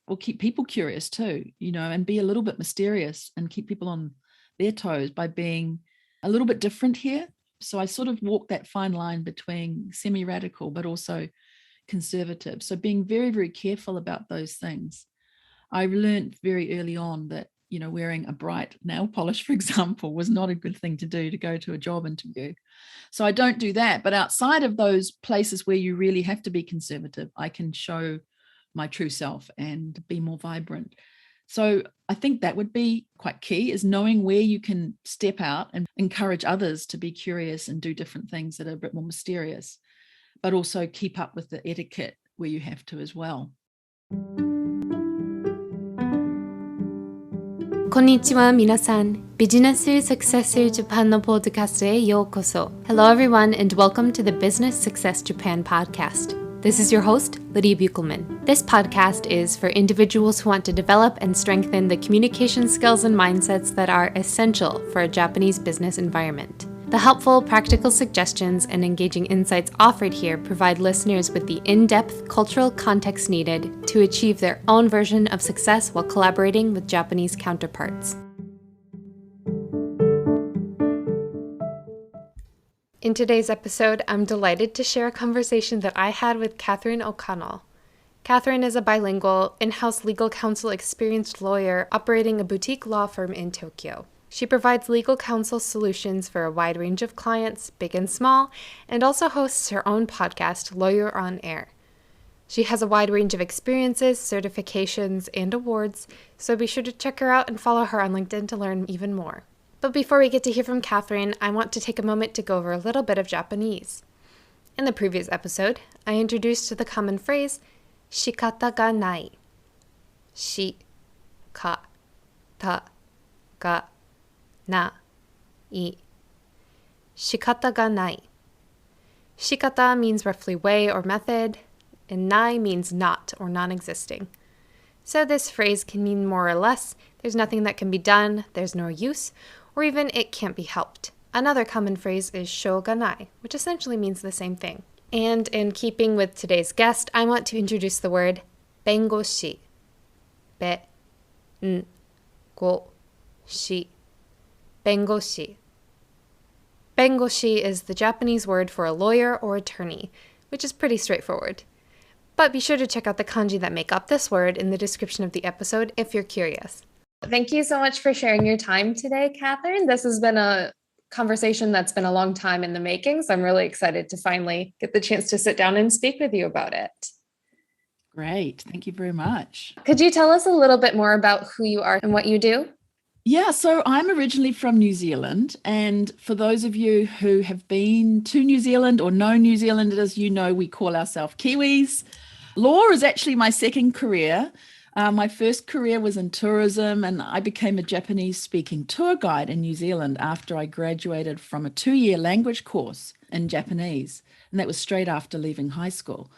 or keep people curious too, and be a little bit mysterious and keep people on their toes by being a little bit different here. So I sort of walk that fine line between semi-radical but also conservative. So being very, very careful about those things. I learned very early on that, wearing a bright nail polish, for example, was not a good thing to do to go to a job interview. So I don't do that. But outside of those places where you really have to be conservative, I can show my true self and be more vibrant. So I think that would be quite key, is knowing where you can step out and encourage others to be curious and do different things that are a bit more mysterious, but also keep up with the etiquette where you have to as well. こんにちは皆さん。ビジネスサクセスジャパンのポッドキャストへようこそ。Hello everyone and welcome to the Business Success Japan podcast. This is your host, Lydia Buchelman. This podcast is for individuals who want to develop and strengthen the communication skills and mindsets that are essential for a Japanese business environment. The helpful, practical suggestions and engaging insights offered here provide listeners with the in-depth cultural context needed to achieve their own version of success while collaborating with Japanese counterparts. In today's episode, I'm delighted to share a conversation that I had with Catherine O'Connell. Catherine is a bilingual, in-house legal counsel experienced lawyer operating a boutique law firm in Tokyo. She provides legal counsel solutions for a wide range of clients, big and small, and also hosts her own podcast, Lawyer on Air. She has a wide range of experiences, certifications, and awards, so be sure to check her out and follow her on LinkedIn to learn even more. But before we get to hear from Catherine, I want to take a moment to go over a little bit of Japanese. In the previous episode, I introduced the common phrase, shikata ga nai. Shi-ka-ta ga nai. Shikata ga nai. Shikata means roughly way or method, and nai means not or non-existing. So this phrase can mean more or less, there's nothing that can be done, there's no use, or even it can't be helped. Another common phrase is shoganai, which essentially means the same thing. And in keeping with today's guest, I want to introduce the word be-n-go-shi. Be-n-go-shi. Ben-go-shi. Ben-go-shi is the Japanese word for a lawyer or attorney, which is pretty straightforward. But be sure to check out the kanji that make up this word in the description of the episode if you're curious. Thank you so much for sharing your time today, Catherine. This has been a conversation that's been a long time in the making, so I'm really excited to finally get the chance to sit down and speak with you about it. Great. Thank you very much. Could you tell us a little bit more about who you are and what you do? Yeah, so I'm originally from New Zealand, and for those of you who have been to New Zealand or know New Zealanders, we call ourselves Kiwis. Law is actually my second career. My first career was in tourism, and I became a Japanese-speaking tour guide in New Zealand after I graduated from a 2-year language course in Japanese, and that was straight after leaving high school.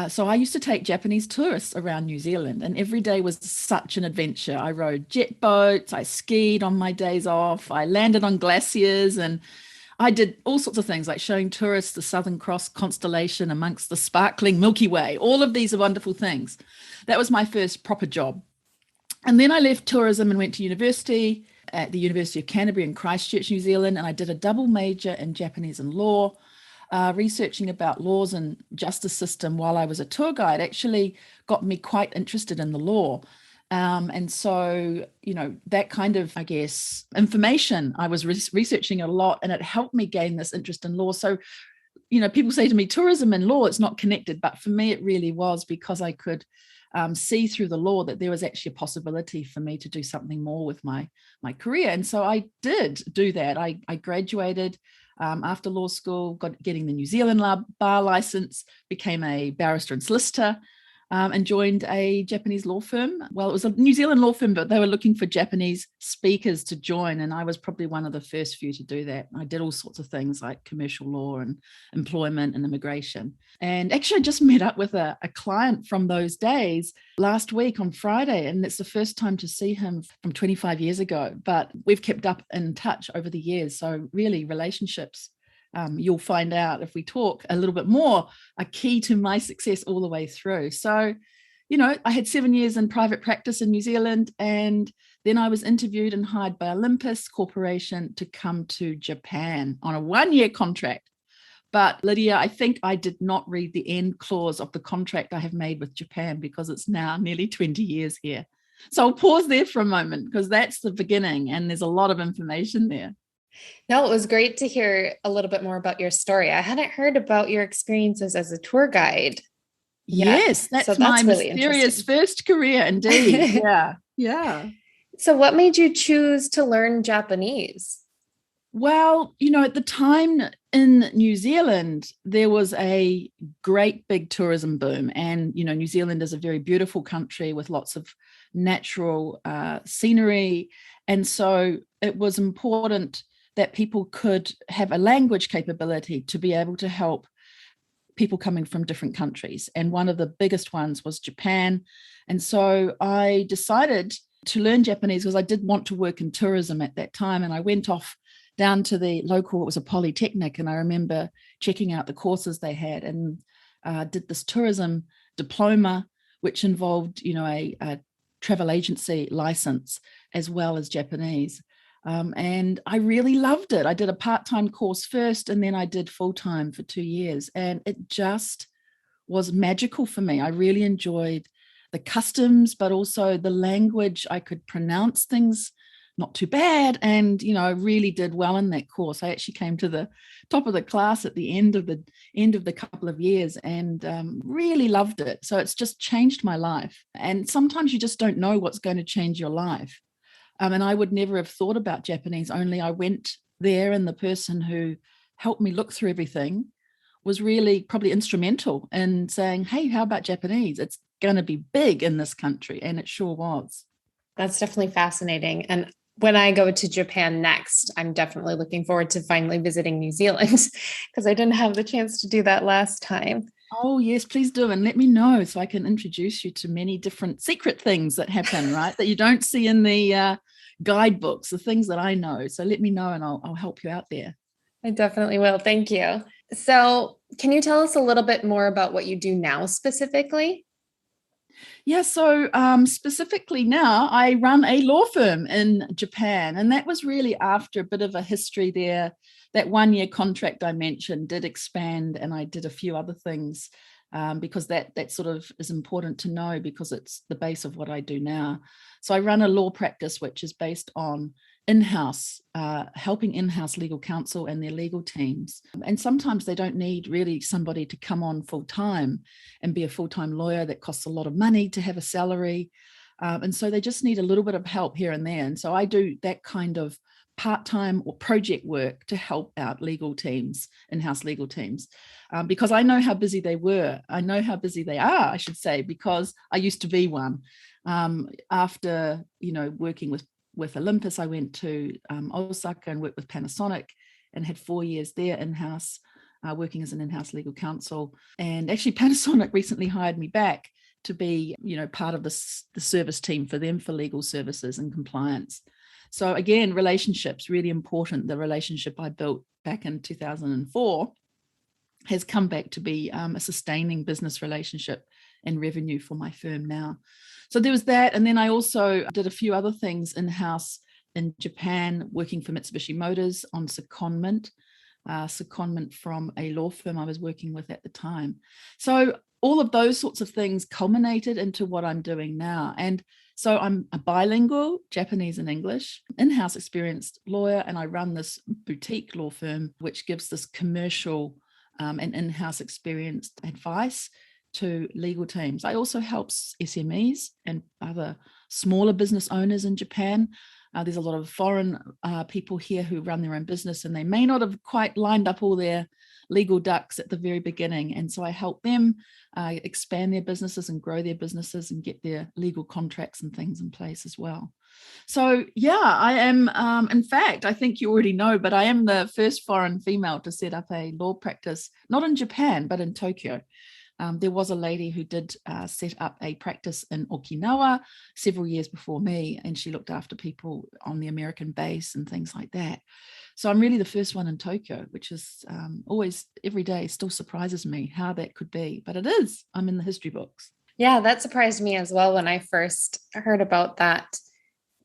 So I used to take Japanese tourists around New Zealand, and every day was such an adventure. I rode jet boats, I skied on my days off, I landed on glaciers, and I did all sorts of things like showing tourists the Southern Cross constellation amongst the sparkling Milky Way. All of these are wonderful things. That was my first proper job. And then I left tourism and went to university at the University of Canterbury in Christchurch, New Zealand, and I did a double major in Japanese and law. Researching about laws and justice system while I was a tour guide actually got me quite interested in the law. And so, that kind of, I guess, information, I was researching a lot, and it helped me gain this interest in law. So, people say to me, tourism and law, it's not connected. But for me, it really was, because I could see through the law that there was actually a possibility for me to do something more with my career. And so I did do that. I graduated after law school, getting the New Zealand bar license, became a barrister and solicitor, and joined a Japanese law firm. Well, it was a New Zealand law firm, but they were looking for Japanese speakers to join, and I was probably one of the first few to do that. I did all sorts of things like commercial law and employment and immigration. And actually, I just met up with a client from those days last week on Friday, and it's the first time to see him from 25 years ago. But we've kept up in touch over the years. So really, relationships, you'll find out if we talk a little bit more, are key to my success all the way through. So I had 7 years in private practice in New Zealand, and then I was interviewed and hired by Olympus Corporation to come to Japan on a 1-year contract. But Lydia, I think I did not read the end clause of the contract I have made with Japan, because it's now nearly 20 years here. So I'll pause there for a moment, because that's the beginning and there's a lot of information there. No, it was great to hear a little bit more about your story. I hadn't heard about your experiences as a tour guide yet. Yes, that's So my that's really mysterious interesting. first career indeed. Yeah, yeah. So what made you choose to learn Japanese? Well, at the time in New Zealand, there was a great big tourism boom. And, New Zealand is a very beautiful country with lots of natural scenery. And so it was important that people could have a language capability to be able to help people coming from different countries. And one of the biggest ones was Japan. And so I decided to learn Japanese because I did want to work in tourism at that time. And I went off down to the local, it was a polytechnic, and I remember checking out the courses they had, and did this tourism diploma, which involved, a travel agency license as well as Japanese. And I really loved it. I did a part-time course first, and then I did full-time for 2 years, and it just was magical for me. I really enjoyed the customs, but also the language. I could pronounce things not too bad. And, I really did well in that course. I actually came to the top of the class at the end of the couple of years, and really loved it. So it's just changed my life. And sometimes you just don't know what's going to change your life. And I would never have thought about Japanese, only I went there, and the person who helped me look through everything was really probably instrumental in saying, hey, how about Japanese? It's going to be big in this country. And it sure was. That's definitely fascinating. And when I go to Japan next, I'm definitely looking forward to finally visiting New Zealand because I didn't have the chance to do that last time. Oh, yes, please do. And let me know so I can introduce you to many different secret things that happen, right? That you don't see in the guidebooks, the things that I know. So let me know, and I'll help you out there. I definitely will. Thank you. So can you tell us a little bit more about what you do now specifically? Yeah, so specifically now, I run a law firm in Japan, and that was really after a bit of a history there. That 1-year contract I mentioned did expand, and I did a few other things because that sort of is important to know, because it's the base of what I do now. So I run a law practice which is based on helping in-house legal counsel and their legal teams. And sometimes they don't need really somebody to come on full-time and be a full-time lawyer. That costs a lot of money to have a salary. And so they just need a little bit of help here and there. And so I do that kind of part-time or project work to help out legal teams, in-house legal teams, because I know how busy they were. I know how busy they are, I should say, because I used to be one. After, working with Olympus, I went to Osaka and worked with Panasonic and had 4 years there in-house, working as an in-house legal counsel. And actually Panasonic recently hired me back to be, part of the service team for them for legal services and compliance. So again, relationships, really important. The relationship I built back in 2004 has come back to be a sustaining business relationship and revenue for my firm now. So there was that. And then I also did a few other things in-house in Japan, working for Mitsubishi Motors on secondment from a law firm I was working with at the time. So all of those sorts of things culminated into what I'm doing now. And so I'm a bilingual, Japanese and English, in-house experienced lawyer, and I run this boutique law firm, which gives this commercial and in-house experienced advice to legal teams. I also help SMEs and other smaller business owners in Japan. There's a lot of foreign people here who run their own business, and they may not have quite lined up all their legal ducks at the very beginning. And so I help them expand their businesses and grow their businesses and get their legal contracts and things in place as well. So yeah, I am, in fact, I think you already know, but I am the first foreign female to set up a law practice, not in Japan, but in Tokyo. There was a lady who did set up a practice in Okinawa several years before me, and she looked after people on the American base and things like that. So I'm really the first one in Tokyo, which is always, every day, still surprises me how that could be. But it is. I'm in the history books. Yeah, that surprised me as well when I first heard about that.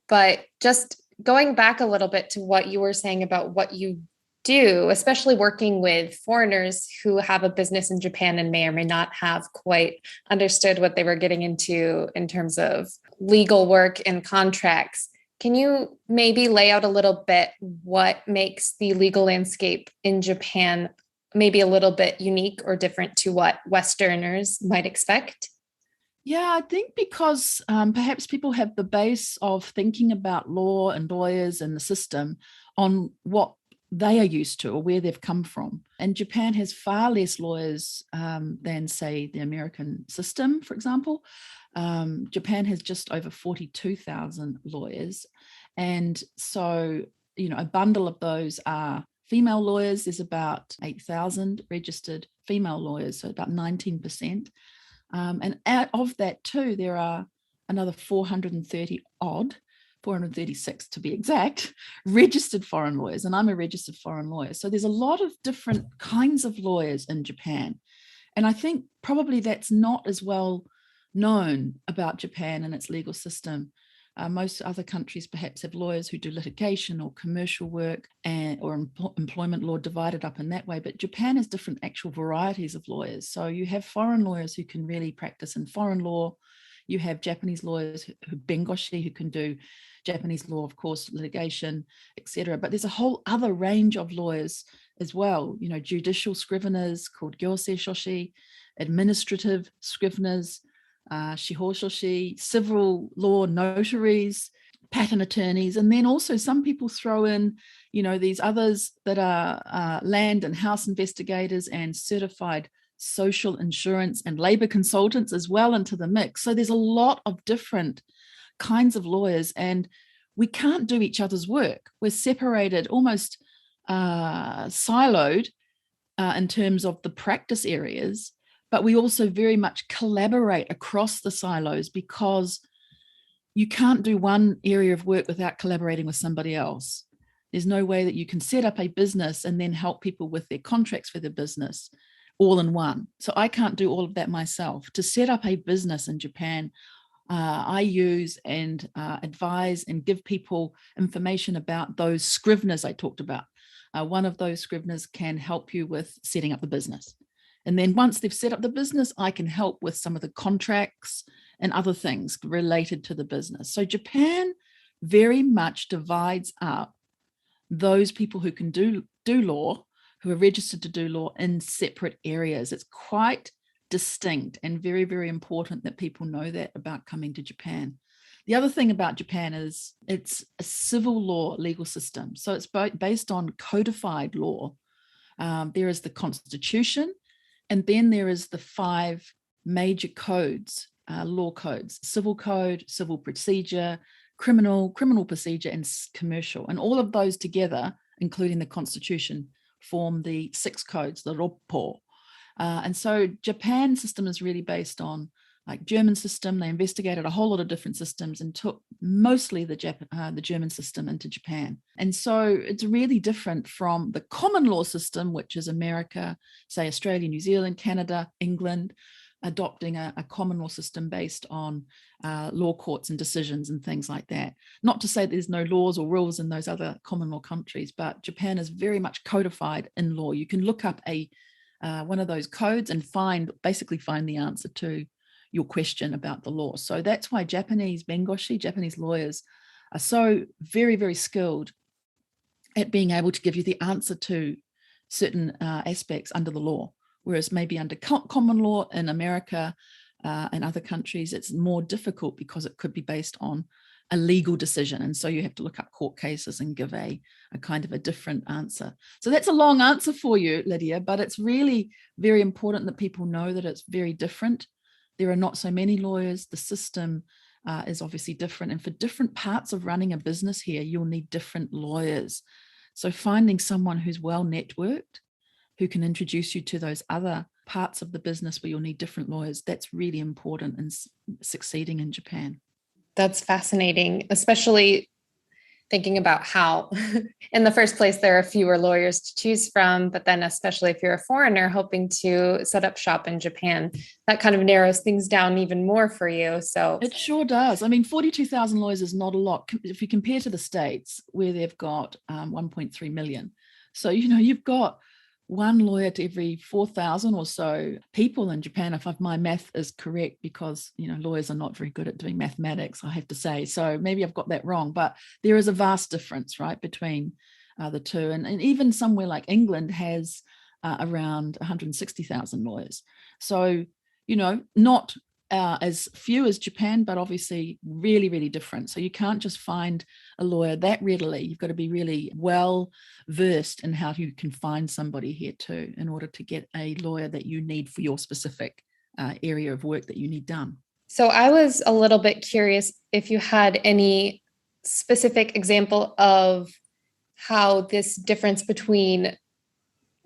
But just going back a little bit to what you were saying about what you do, especially working with foreigners who have a business in Japan and may or may not have quite understood what they were getting into in terms of legal work and contracts. Can you maybe lay out a little bit what makes the legal landscape in Japan maybe a little bit unique or different to what Westerners might expect? Yeah, I think because perhaps people have the base of thinking about law and lawyers and the system on what they are used to or where they've come from. And Japan has far less lawyers than, say, the American system, for example. Japan has just over 42,000 lawyers. And so, a bundle of those are female lawyers. There's about 8,000 registered female lawyers, so about 19%. And out of that too, there are another 430 odd, 436 to be exact, registered foreign lawyers. And I'm a registered foreign lawyer. So there's a lot of different kinds of lawyers in Japan. And I think probably that's not as well known about Japan and its legal system. Most other countries perhaps have lawyers who do litigation or commercial work or employment law divided up in that way. But Japan has different actual varieties of lawyers. So you have foreign lawyers who can really practice in foreign law. You have Japanese lawyers who be-n-go-shi, who can do Japanese law, of course, litigation, etc. But there's a whole other range of lawyers as well. Judicial scriveners called gyosei-shoshi, administrative scriveners, shihoshoshi, civil law notaries, patent attorneys, and then also some people throw in, these others that are land and house investigators and certified social insurance and labor consultants as well into the mix. So there's a lot of different kinds of lawyers, and we can't do each other's work. We're separated, almost siloed in terms of the practice areas, but we also very much collaborate across the silos because you can't do one area of work without collaborating with somebody else. There's no way that you can set up a business and then help people with their contracts for their business all in one. So I can't do all of that myself. To set up a business in Japan, I use and advise and give people information about those scriveners I talked about. One of those scriveners can help you with setting up the business. And then once they've set up the business, I can help with some of the contracts and other things related to the business. So Japan very much divides up those people who can do law, who are registered to do law, in separate areas. It's quite distinct and very, very important that people know that about coming to Japan. The other thing about Japan is it's a civil law legal system. So it's based on codified law. There is the Constitution, and then there is the 5 major codes, law codes: civil code, civil procedure, criminal procedure, and commercial. And all of those together, including the Constitution, form the 6 codes, the roppo. And so Japan's system is really based on like German system. They investigated a whole lot of different systems and took mostly the German system into Japan. And so it's really different from the common law system, which is America, say Australia, New Zealand, Canada, England, adopting a common law system based on law courts and decisions and things like that. Not to say there's no laws or rules in those other common law countries, but Japan is very much codified in law. You can look up one of those codes and basically find the answer to your question about the law. So that's why Japanese be-n-go-shi, Japanese lawyers, are so very, very skilled at being able to give you the answer to certain aspects under the law. Whereas maybe under common law in America and other countries, it's more difficult because it could be based on a legal decision. And so you have to look up court cases and give a kind of a different answer. So that's a long answer for you, Lydia, but it's really very important that people know that it's very different. There are not so many lawyers. The system is obviously different. And for different parts of running a business here, you'll need different lawyers. So finding someone who's well networked, who can introduce you to those other parts of the business where you'll need different lawyers, that's really important in succeeding in Japan. That's fascinating, especially thinking about how, in the first place, there are fewer lawyers to choose from, but then especially if you're a foreigner hoping to set up shop in Japan, that kind of narrows things down even more for you. So it sure does. I mean, 42,000 lawyers is not a lot if you compare to the States where they've got 1.3 million. So, you've got one lawyer to every 4,000 or so people in Japan, if my math is correct, because, lawyers are not very good at doing mathematics, I have to say. So maybe I've got that wrong, but there is a vast difference, right, between the two. And even somewhere like England has around 160,000 lawyers. So, not as few as Japan, but obviously really, really different. So you can't just find a lawyer that readily. You've got to be really well versed in how you can find somebody here too, in order to get a lawyer that you need for your specific area of work that you need done. So I was a little bit curious if you had any specific example of how this difference between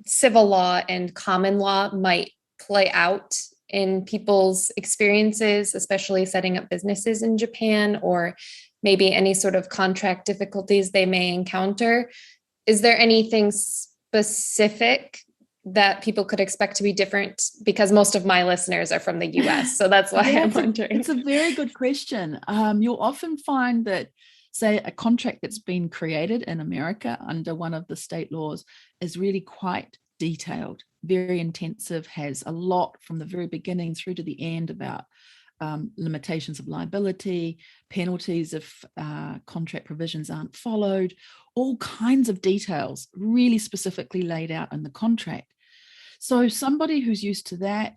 civil law and common law might play out in people's experiences, especially setting up businesses in Japan, or maybe any sort of contract difficulties they may encounter. Is there anything specific that people could expect to be different? Because most of my listeners are from the US, so that's why I'm wondering. It's a very good question. You'll often find that, say, a contract that's been created in America under one of the state laws is really quite detailed, very intensive, has a lot from the very beginning through to the end about limitations of liability, penalties if contract provisions aren't followed, all kinds of details really specifically laid out in the contract. So somebody who's used to that,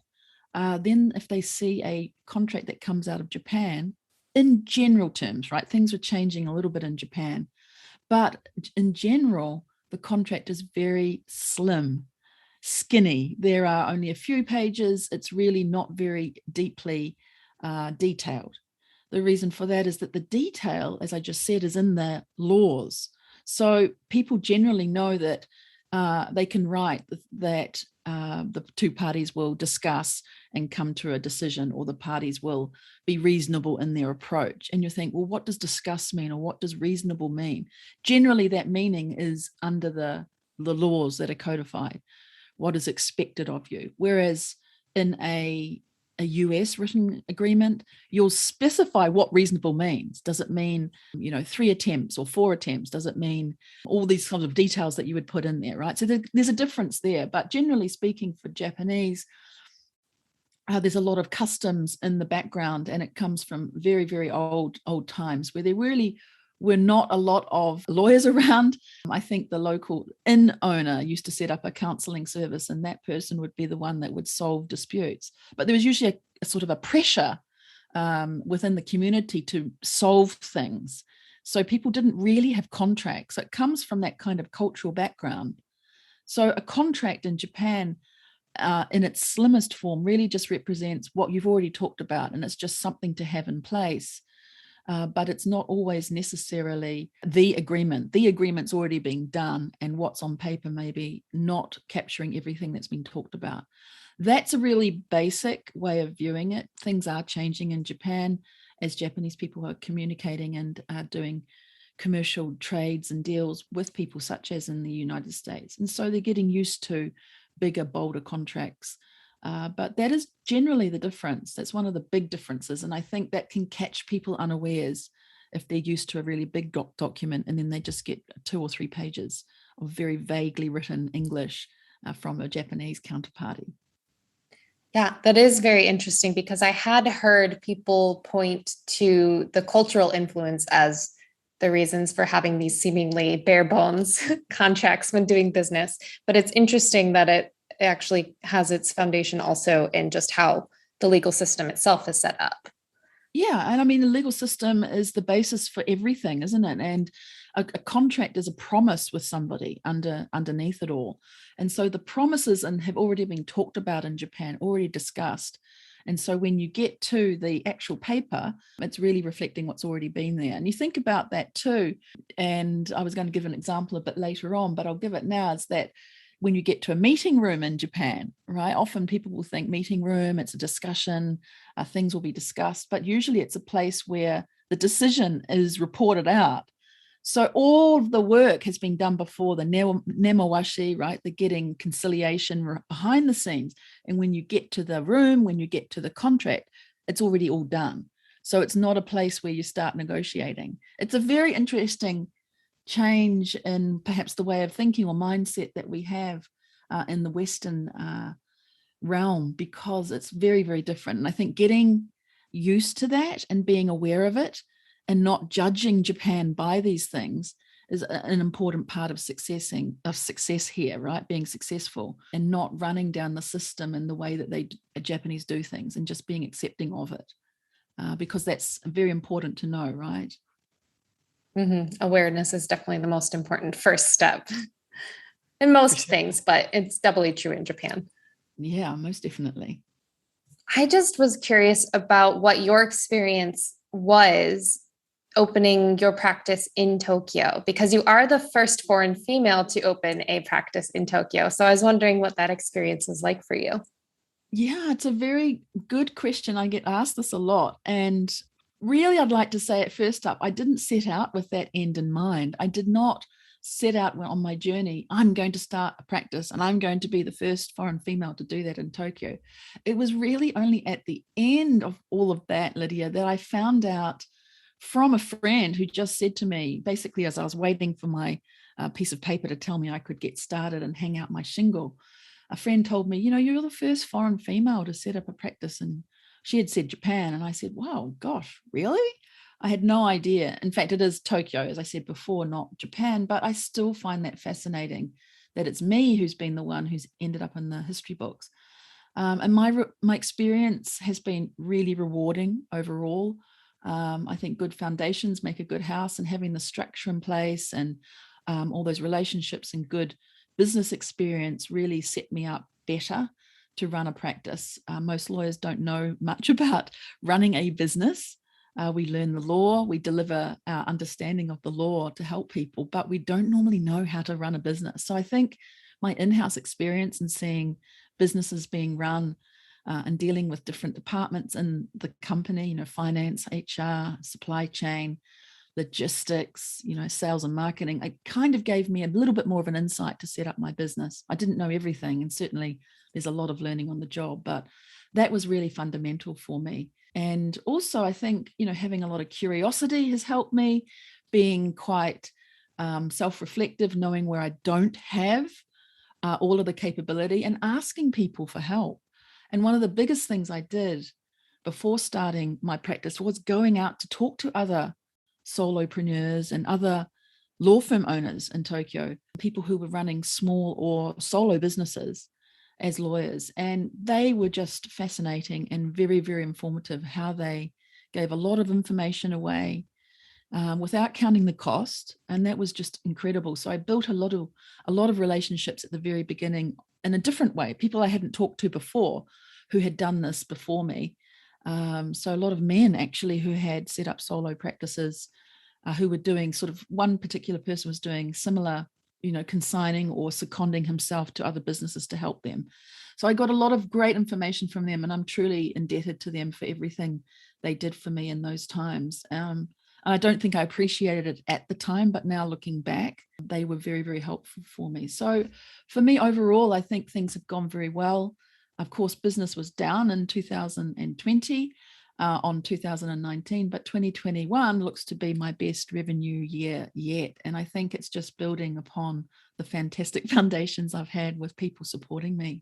then if they see a contract that comes out of Japan, in general terms, right, things are changing a little bit in Japan, but in general, the contract is very slim, skinny. There are only a few pages. It's really not very deeply detailed. The reason for that is that the detail, as I just said, is in the laws. So people generally know that they can write that the two parties will discuss and come to a decision, or the parties will be reasonable in their approach. And you think, well, what does discuss mean, or what does reasonable mean? Generally, that meaning is under the laws that are codified, what is expected of you. Whereas in a US written agreement, you'll specify what reasonable means. Does it mean, 3 attempts or 4 attempts? Does it mean all these kinds of details that you would put in there, right? So there's a difference there. But generally speaking, for Japanese, there's a lot of customs in the background, and it comes from very, very old times where there really were not a lot of lawyers around. I think the local inn owner used to set up a counseling service, and that person would be the one that would solve disputes. But there was usually a sort of a pressure within the community to solve things. So people didn't really have contracts. It comes from that kind of cultural background. So a contract in Japan, in its slimmest form, really just represents what you've already talked about, and it's just something to have in place. But it's not always necessarily the agreement. The agreement's already being done, and what's on paper maybe not capturing everything that's been talked about. That's a really basic way of viewing it. Things are changing in Japan as Japanese people are communicating and are doing commercial trades and deals with people such as in the United States. And so they're getting used to bigger, bolder contracts. But that is generally the difference. That's one of the big differences. And I think that can catch people unawares if they're used to a really big document, and then they just get 2 or 3 pages of very vaguely written English from a Japanese counterparty. Yeah, that is very interesting, because I had heard people point to the cultural influence as the reasons for having these seemingly bare bones contracts when doing business. But it's interesting that it actually has its foundation also in just how the legal system itself is set up. Yeah, and I mean, the legal system is the basis for everything, isn't it? And a contract is a promise with somebody underneath it all. And so the promises have already been talked about in Japan, already discussed. And so when you get to the actual paper, it's really reflecting what's already been there. And you think about that too. And I was going to give an example a bit later on, but I'll give it now, is that when you get to a meeting room in Japan, right, often people will think meeting room, it's a discussion, things will be discussed, but usually it's a place where the decision is reported out. So all of the work has been done before, the nemawashi, right? The getting conciliation behind the scenes. And when you get to the room, when you get to the contract, it's already all done. So it's not a place where you start negotiating. It's a very interesting change in perhaps the way of thinking or mindset that we have in the Western realm, because it's very, very different. And I think getting used to that and being aware of it and not judging Japan by these things is an important part of success here, right? Being successful and not running down the system in the way that Japanese do things, and just being accepting of it, because that's very important to know, right? Mm-hmm. Awareness is definitely the most important first step in most things, but it's doubly true in Japan. Yeah, most definitely. I just was curious about what your experience was opening your practice in Tokyo, because you are the first foreign female to open a practice in Tokyo. So I was wondering what that experience was like for you. Yeah, it's a very good question. I get asked this a lot. And really, I'd like to say at first up, I didn't set out with that end in mind. I did not set out on my journey, I'm going to start a practice and I'm going to be the first foreign female to do that in Tokyo. It was really only at the end of all of that, Lydia, that I found out from a friend who just said to me, basically, as I was waiting for my piece of paper to tell me I could get started and hang out my shingle, a friend told me, you're the first foreign female to set up a practice. And she had said Japan. And I said, wow, gosh, really? I had no idea. In fact, it is Tokyo, as I said before, not Japan, but I still find that fascinating that it's me who's been the one who's ended up in the history books. And my experience has been really rewarding overall. I think good foundations make a good house, and having the structure in place and all those relationships and good business experience really set me up better to run a practice. Most lawyers don't know much about running a business. We learn the law, we deliver our understanding of the law to help people, but we don't normally know how to run a business. So I think my in-house experience in seeing businesses being run and dealing with different departments in the company, finance, HR, supply chain, logistics, sales and marketing, it kind of gave me a little bit more of an insight to set up my business. I didn't know everything, and certainly there's a lot of learning on the job, but that was really fundamental for me. And also, I think, having a lot of curiosity has helped me, being quite self-reflective, knowing where I don't have all of the capability and asking people for help. And one of the biggest things I did before starting my practice was going out to talk to other solopreneurs and other law firm owners in Tokyo, people who were running small or solo businesses as lawyers. And they were just fascinating and very, very informative, how they gave a lot of information away without counting the cost. And that was just incredible. So I built a lot of relationships at the very beginning in a different way, people I hadn't talked to before who had done this before me. So a lot of men actually who had set up solo practices, who were doing sort of, one particular person was doing similar, consigning or seconding himself to other businesses to help them. So I got a lot of great information from them, and I'm truly indebted to them for everything they did for me in those times. I don't think I appreciated it at the time, but now looking back, they were very, very helpful for me. So for me overall, I think things have gone very well. Of course, business was down in 2020 on 2019, but 2021 looks to be my best revenue year yet. And I think it's just building upon the fantastic foundations I've had with people supporting me.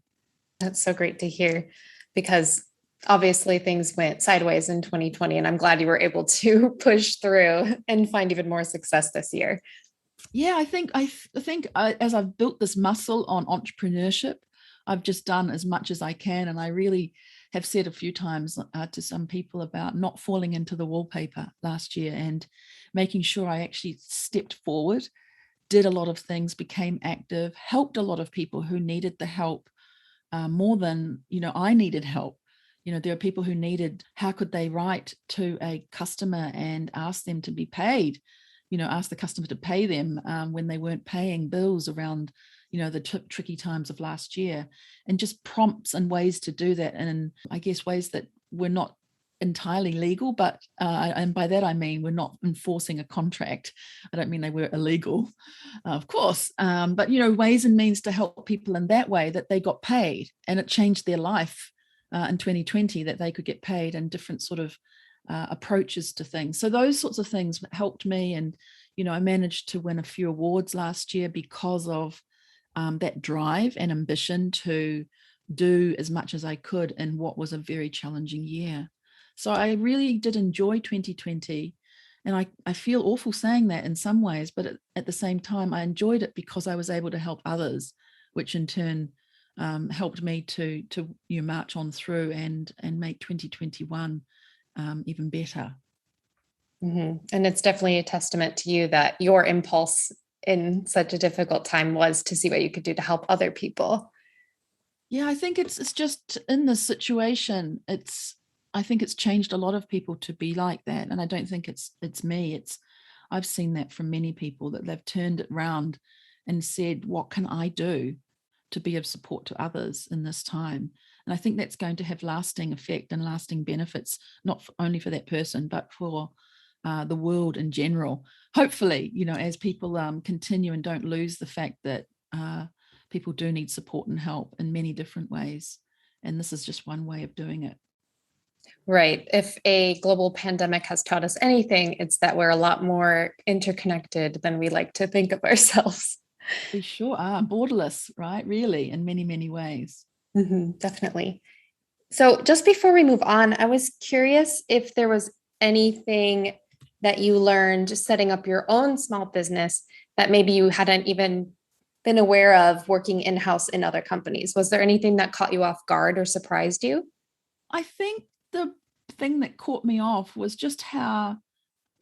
That's so great to hear, because obviously things went sideways in 2020, and I'm glad you were able to push through and find even more success this year. Yeah, I think as I've built this muscle on entrepreneurship, I've just done as much as I can. And I really have said a few times to some people about not falling into the wallpaper last year and making sure I actually stepped forward, did a lot of things, became active, helped a lot of people who needed the help more than, I needed help. There are people who needed, how could they write to a customer and ask them to be paid, ask the customer to pay them when they weren't paying bills around, the tricky times of last year, and just prompts and ways to do that. And I guess ways that were not entirely legal, but and by that I mean we're not enforcing a contract. I don't mean they were illegal, of course, but ways and means to help people in that way, that they got paid, and it changed their life in 2020, that they could get paid, and different sort of approaches to things. So those sorts of things helped me, and I managed to win a few awards last year because of that drive and ambition to do as much as I could in what was a very challenging year. So I really did enjoy 2020, and I feel awful saying that in some ways, but at the same time, I enjoyed it because I was able to help others, which in turn helped me to march on through and make 2021 even better. Mm-hmm. And it's definitely a testament to you that your impulse in such a difficult time was to see what you could do to help other people. Yeah, I think it's just in this situation, I think it's changed a lot of people to be like that. And I don't think it's me. I've seen that from many people, that they've turned it around and said, what can I do to be of support to others in this time? And I think that's going to have lasting effect and lasting benefits, not only for that person, but for the world in general. Hopefully, as people continue and don't lose the fact that people do need support and help in many different ways. And this is just one way of doing it. Right. If a global pandemic has taught us anything, it's that we're a lot more interconnected than we like to think of ourselves. We sure are borderless, right? Really, in many, many ways. Mm-hmm, definitely. So just before we move on, I was curious if there was anything that you learned just setting up your own small business that maybe you hadn't even been aware of working in-house in other companies. Was there anything that caught you off guard or surprised you? I think the thing that caught me off was just how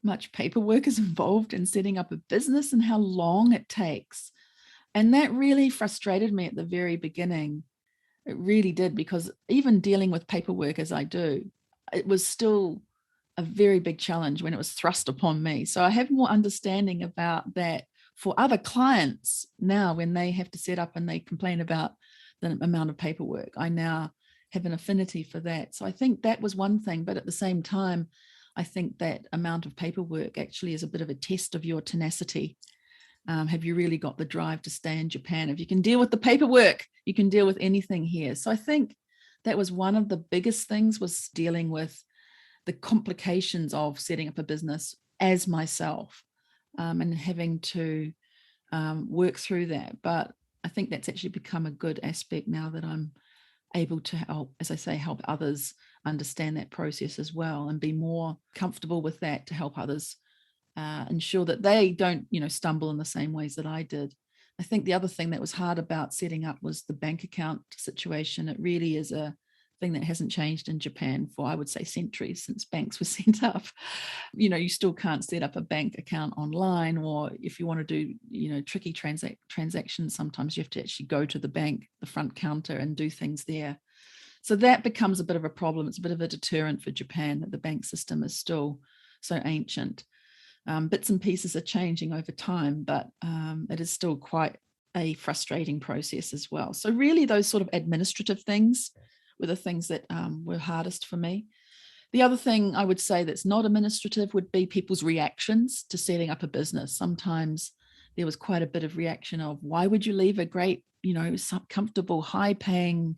much paperwork is involved in setting up a business and how long it takes. And that really frustrated me at the very beginning. It really did, because even dealing with paperwork as I do, it was still a very big challenge when it was thrust upon me. So I have more understanding about that for other clients now when they have to set up and they complain about the amount of paperwork. I now have an affinity for that. So I think that was one thing. But at the same time, I think that amount of paperwork actually is a bit of a test of your tenacity. Have you really got the drive to stay in Japan? If you can deal with the paperwork, you can deal with anything here. So I think that was one of the biggest things, was dealing with the complications of setting up a business as myself, and having to work through that. But I think that's actually become a good aspect now that I'm able to help, as I say, help others understand that process as well, and be more comfortable with that to help others ensure that they don't, stumble in the same ways that I did. I think the other thing that was hard about setting up was the bank account situation. It really is a thing that hasn't changed in Japan for, I would say, centuries since banks were set up. You still can't set up a bank account online, or if you want to do, tricky transactions, sometimes you have to actually go to the bank, the front counter, and do things there. So that becomes a bit of a problem. It's a bit of a deterrent for Japan that the bank system is still so ancient. Bits and pieces are changing over time, but it is still quite a frustrating process as well. So really those sort of administrative things were the things that were hardest for me. The other thing I would say that's not administrative would be people's reactions to setting up a business. Sometimes there was quite a bit of reaction of, why would you leave a great, comfortable, high-paying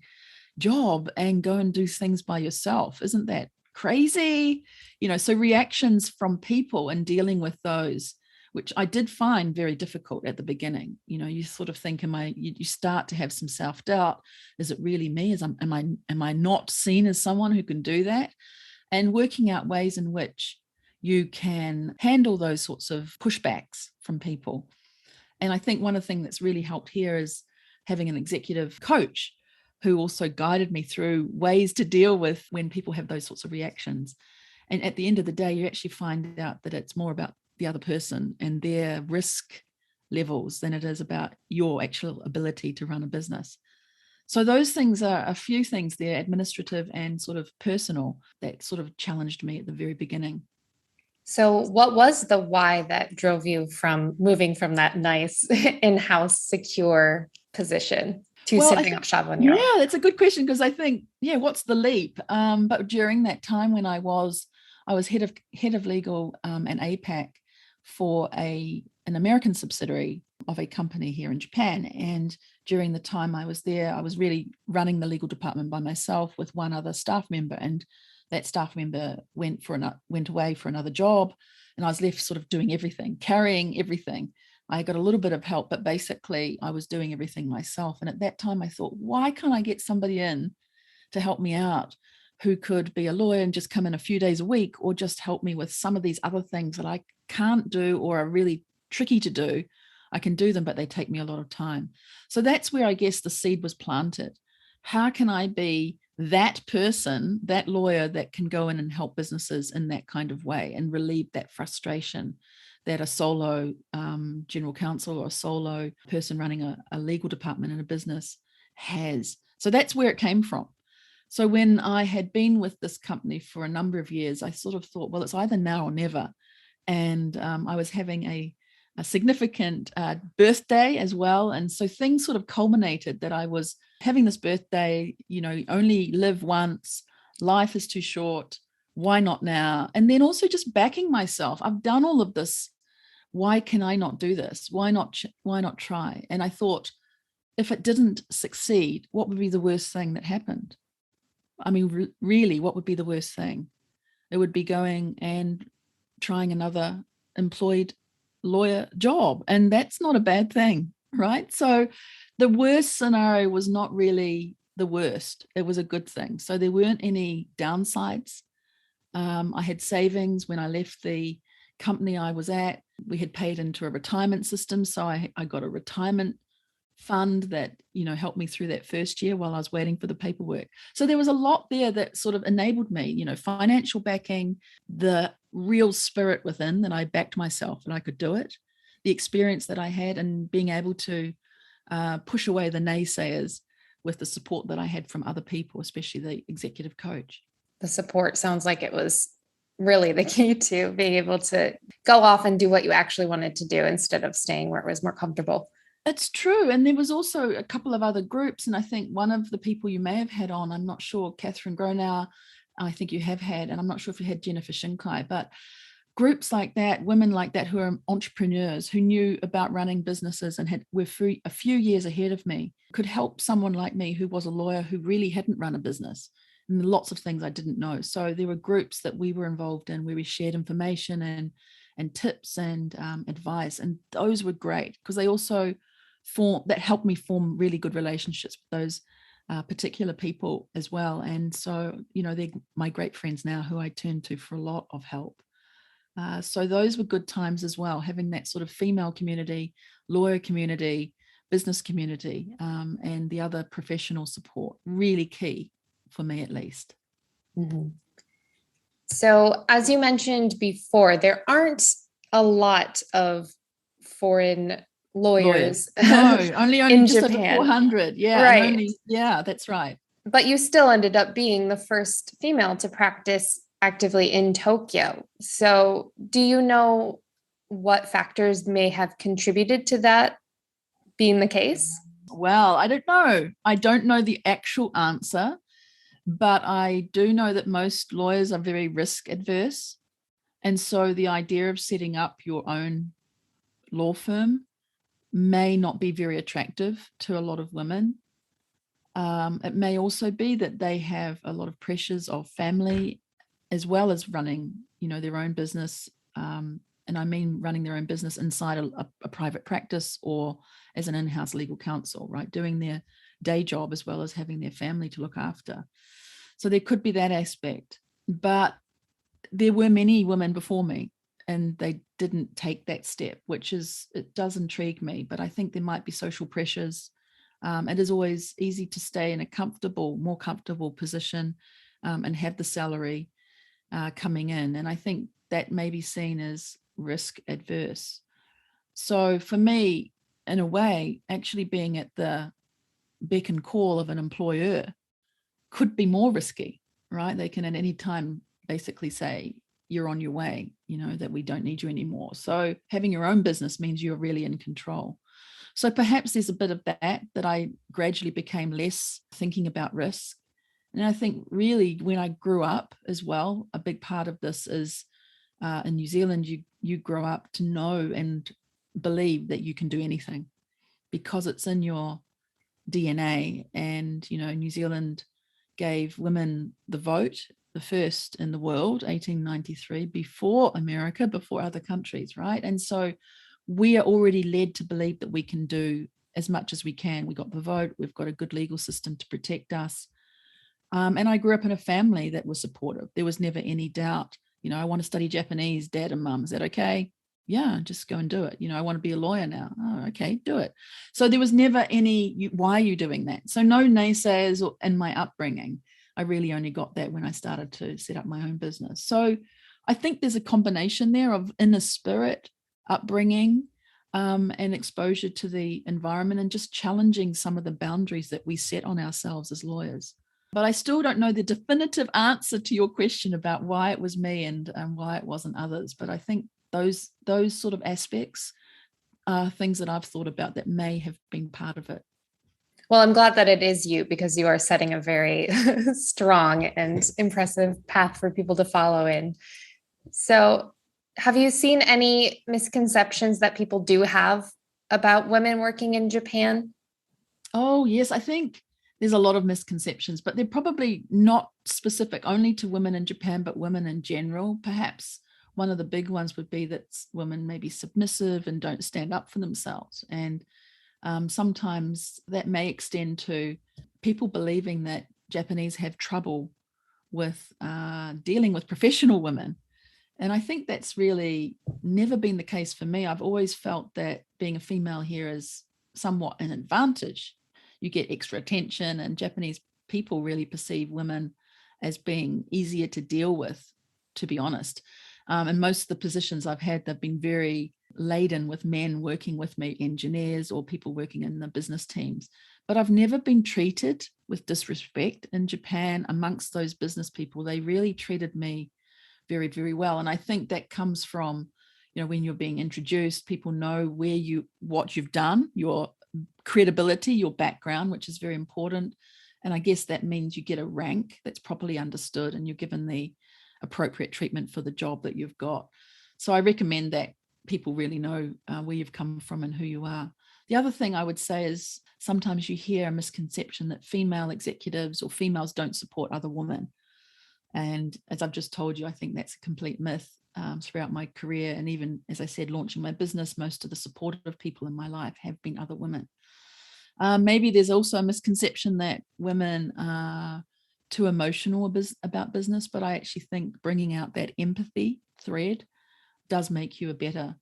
job and go and do things by yourself? Isn't that crazy? So reactions from people and dealing with those, which I did find very difficult at the beginning. You sort of think, you start to have some self-doubt. Is it really me? Am I not seen as someone who can do that? And working out ways in which you can handle those sorts of pushbacks from people. And I think one of the things that's really helped here is having an executive coach who also guided me through ways to deal with when people have those sorts of reactions. And at the end of the day, you actually find out that it's more about the other person and their risk levels than it is about your actual ability to run a business. So those things are a few things there, administrative and sort of personal, that sort of challenged me at the very beginning. So what was the why that drove you from moving from that nice in-house secure position? to Well, setting up shop on your own? yeah, that's a good question, because I think, what's the leap? But during that time when I was head of legal and APAC for an American subsidiary of a company here in Japan. And during the time I was there, I was really running the legal department by myself with one other staff member. And that staff member went away for another job. And I was left sort of doing everything, carrying everything. I got a little bit of help, but basically I was doing everything myself. And at that time I thought, why can't I get somebody in to help me out who could be a lawyer and just come in a few days a week, or just help me with some of these other things that I can't do or are really tricky to do. I can do them, but they take me a lot of time. So that's where I guess the seed was planted. How can I be that person, that lawyer that can go in and help businesses in that kind of way and relieve that frustration that a solo general counsel or a solo person running a legal department in a business has? So that's where it came from. So when I had been with this company for a number of years, I sort of thought, well, it's either now or never. And I was having a significant birthday as well. And so things sort of culminated that I was having this birthday, you only live once, life is too short, why not now? And then also just backing myself. I've done all of this. Why can I not do this? Why not try? And I thought, if it didn't succeed, what would be the worst thing that happened? I mean, really, what would be the worst thing? It would be going and trying another employed lawyer job. And that's not a bad thing, right? So the worst scenario was not really the worst. It was a good thing. So there weren't any downsides. I had savings when I left the company I was at. We had paid into a retirement system. So I got a retirement fund that helped me through that first year while I was waiting for the paperwork. So there was a lot there that sort of enabled me, financial backing, the real spirit within that I backed myself and I could do it, the experience that I had, and being able to push away the naysayers with the support that I had from other people, especially the executive coach. The support sounds like it was really the key to being able to go off and do what you actually wanted to do instead of staying where it was more comfortable. It's true. And there was also a couple of other groups. And I think one of the people you may have had on, I'm not sure, Catherine Gronau, I think you have had, and I'm not sure if you had Jennifer Shinkai, but groups like that, women like that who are entrepreneurs, who knew about running businesses and were a few years ahead of me, could help someone like me who was a lawyer who really hadn't run a business. And lots of things I didn't know. So there were groups that we were involved in where we shared information and tips and advice. And those were great because they also helped me form really good relationships with those particular people as well. And so, they're my great friends now who I turn to for a lot of help. So those were good times as well, having that sort of female community, lawyer community, business community, and the other professional support, really key for me at least. Mm-hmm. So as you mentioned before, there aren't a lot of foreign lawyers. No, only in just Japan. Over 400. Yeah, right. That's right. But you still ended up being the first female to practice actively in Tokyo. So do you know what factors may have contributed to that being the case? Well, I don't know. I don't know the actual answer, but I do know that most lawyers are very risk adverse. And so the idea of setting up your own law firm may not be very attractive to a lot of women. It may also be that they have a lot of pressures of family as well as running, their own business. And I mean running their own business inside a private practice or as an in-house legal counsel, right? Doing their day job as well as having their family to look after. So there could be that aspect. But there were many women before me and they didn't take that step, it does intrigue me, but I think there might be social pressures. It is always easy to stay in a more comfortable position and have the salary coming in. And I think that may be seen as risk adverse. So for me, in a way, actually being at the beck and call of an employer could be more risky, right? They can at any time basically say, you're on your way, that we don't need you anymore. So having your own business means you're really in control. So perhaps there's a bit of that I gradually became less thinking about risk. And I think really when I grew up as well, a big part of this is in New Zealand, you grow up to know and believe that you can do anything because it's in your DNA. And, New Zealand gave women the vote, the first in the world, 1893, before America, before other countries, right? And so we are already led to believe that we can do as much as we can. We got the vote, we've got a good legal system to protect us. And I grew up in a family that was supportive. There was never any doubt, I want to study Japanese, dad and mum, is that okay? Yeah, just go and do it. I want to be a lawyer now. Oh, okay, do it. So there was never any, why are you doing that? So no naysayers in my upbringing. I really only got that when I started to set up my own business. So I think there's a combination there of inner spirit, upbringing, and exposure to the environment and just challenging some of the boundaries that we set on ourselves as lawyers. But I still don't know the definitive answer to your question about why it was me and why it wasn't others. But I think those sort of aspects are things that I've thought about that may have been part of it. Well, I'm glad that it is you because you are setting a very strong and impressive path for people to follow in. So have you seen any misconceptions that people do have about women working in Japan? Oh, yes. I think there's a lot of misconceptions, but they're probably not specific only to women in Japan, but women in general. Perhaps one of the big ones would be that women may be submissive and don't stand up for themselves. And sometimes that may extend to people believing that Japanese have trouble with dealing with professional women. And I think that's really never been the case for me. I've always felt that being a female here is somewhat an advantage. You get extra attention, and Japanese people really perceive women as being easier to deal with, to be honest. And most of the positions I've had, they've been very laden with men working with me, engineers or people working in the business teams. But I've never been treated with disrespect in Japan amongst those business people. They really treated me very, very well. And I think that comes from, when you're being introduced, people know what you've done, your credibility, your background, which is very important. And I guess that means you get a rank that's properly understood and you're given the appropriate treatment for the job that you've got. So I recommend that people really know where you've come from and who you are. The other thing I would say is sometimes you hear a misconception that female executives or females don't support other women. And as I've just told you, I think that's a complete myth. Throughout my career, and even as I said, launching my business, most of the supportive people in my life have been other women. Maybe there's also a misconception that women are too emotional about business, but I actually think bringing out that empathy thread does make you a better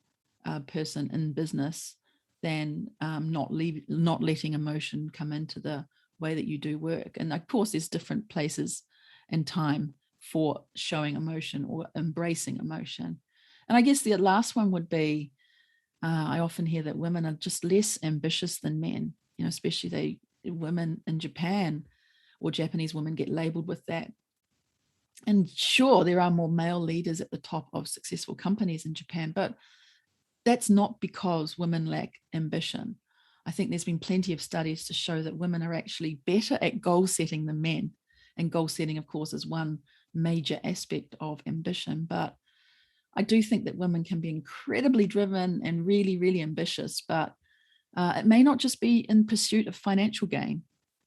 person in business than not letting emotion come into the way that you do work. And of course, there's different places and time for showing emotion or embracing emotion. And I guess the last one would be, I often hear that women are just less ambitious than men, especially women in Japan or Japanese women get labeled with that. And sure, there are more male leaders at the top of successful companies in Japan, but that's not because women lack ambition. I think there's been plenty of studies to show that women are actually better at goal setting than men. And goal setting, of course, is one major aspect of ambition. But I do think that women can be incredibly driven and really, really ambitious, but it may not just be in pursuit of financial gain.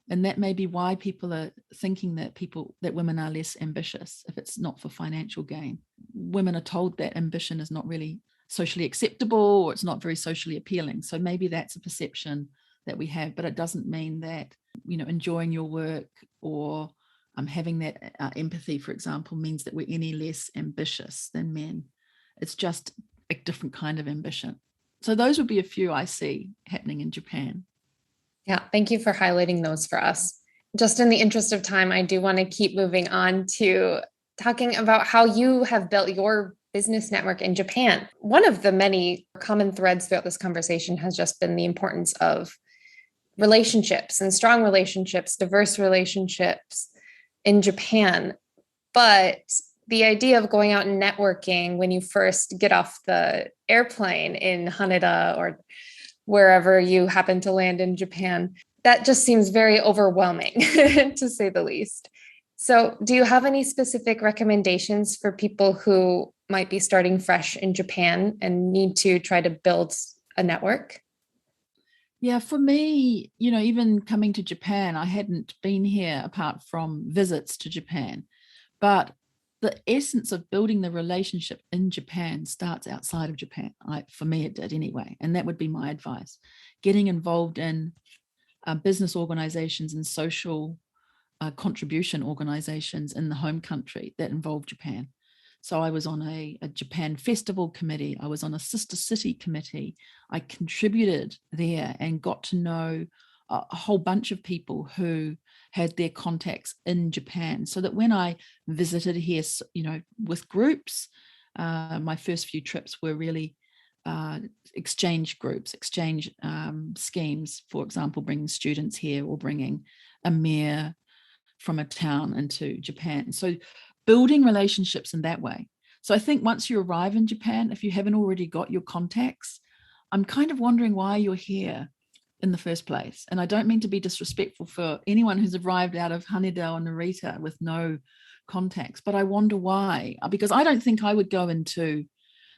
And that may be why people are thinking that women are less ambitious if it's not for financial gain. Women are told that ambition is not really socially acceptable or it's not very socially appealing. So maybe that's a perception that we have, but it doesn't mean that, enjoying your work or having that empathy, for example, means that we're any less ambitious than men. It's just a different kind of ambition. So those would be a few I see happening in Japan. Yeah, thank you for highlighting those for us. Just in the interest of time, I do want to keep moving on to talking about how you have built your business network in Japan. One of the many common threads throughout this conversation has just been the importance of relationships and strong relationships, diverse relationships in Japan. But the idea of going out and networking when you first get off the airplane in Haneda or wherever you happen to land in Japan. That just seems very overwhelming, to say the least. So, do you have any specific recommendations for people who might be starting fresh in Japan and need to try to build a network? Yeah, for me, even coming to Japan, I hadn't been here apart from visits to Japan. But the essence of building the relationship in Japan starts outside of Japan. For me, it did anyway. And that would be my advice. Getting involved in business organizations and social contribution organizations in the home country that involve Japan. So I was on a Japan festival committee. I was on a sister city committee. I contributed there and got to know a whole bunch of people who had their contacts in Japan, so that when I visited here, with groups, my first few trips were really exchange groups, exchange schemes, for example, bringing students here or bringing a mayor from a town into Japan. So building relationships in that way. So I think once you arrive in Japan, if you haven't already got your contacts, I'm kind of wondering why you're here in the first place. And I don't mean to be disrespectful for anyone who's arrived out of Haneda or Narita with no contacts, but I wonder why. Because I don't think I would go into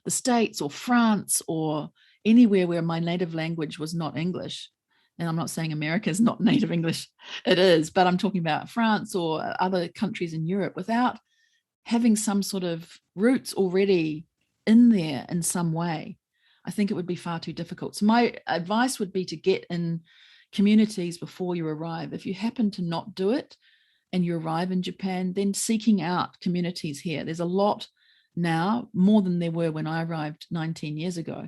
the States or France or anywhere where my native language was not English. And I'm not saying America is not native English, it is, but I'm talking about France or other countries in Europe without having some sort of roots already in there in some way. I think it would be far too difficult. So my advice would be to get in communities before you arrive. If you happen to not do it and you arrive in Japan, then seeking out communities here. There's a lot now, more than there were when I arrived 19 years ago.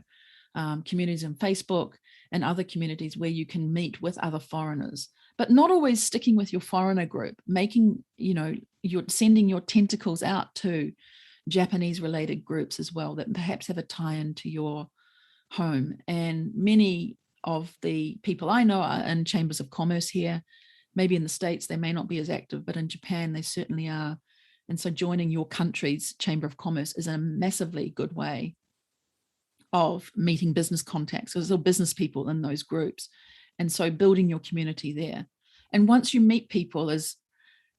Communities on Facebook and other communities where you can meet with other foreigners, but not always sticking with your foreigner group, making, you're sending your tentacles out to Japanese related groups as well that perhaps have a tie-in to your home. And many of the people I know are in chambers of commerce here. Maybe in the States, they may not be as active, but in Japan, they certainly are. And so joining your country's chamber of commerce is a massively good way of meeting business contacts. There's all business people in those groups. And so building your community there. And once you meet people, is